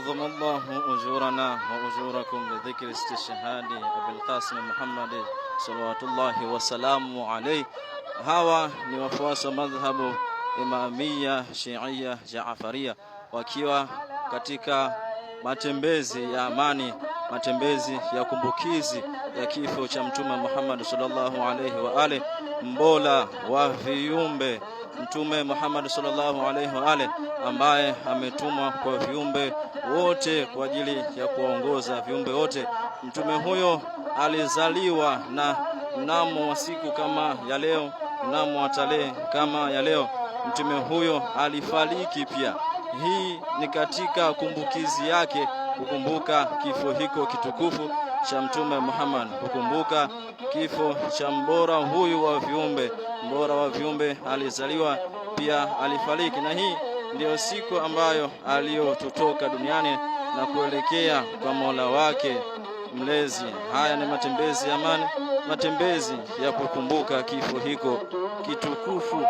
عظم الله أجورنا وأجوركم بذكر استشهاد أبي القاسم محمد صلوات الله وسلامه عليه. Hawa ni wafuasi wa madhhabu Imamia Shia Jaafaria wakiwa katika matembezi ya amani, matembezi ya kumbukizi ya kifo cha Mtume Muhammad sallallahu alaihi wa alihi, mbola wa viumbe Mtume Muhammad sallallahu alaihi wa alihi, ambaye ametumwa kwa viumbe wote kwa ajili ya kuongoza viumbe wote. Mtume huyo alizaliwa na mnamo wa siku kama ya leo, mnamo wa tarehe kama ya leo. Mtume huyo alifariki pia. Hii ni katika kumbukizi yake, kukumbuka kifo hiko kitukufu cha Mtume Muhammad, kukumbuka kifo cha mbora huyu wa viumbe. Mbora wa viumbe alizaliwa pia alifariki, na hii ndio siku ambayo aliyotutoka duniani na kuelekea kwa Mola wake mlezi. Haya ni matembezi ya amani, matembezi ya kukumbuka kifo hiko kitukufu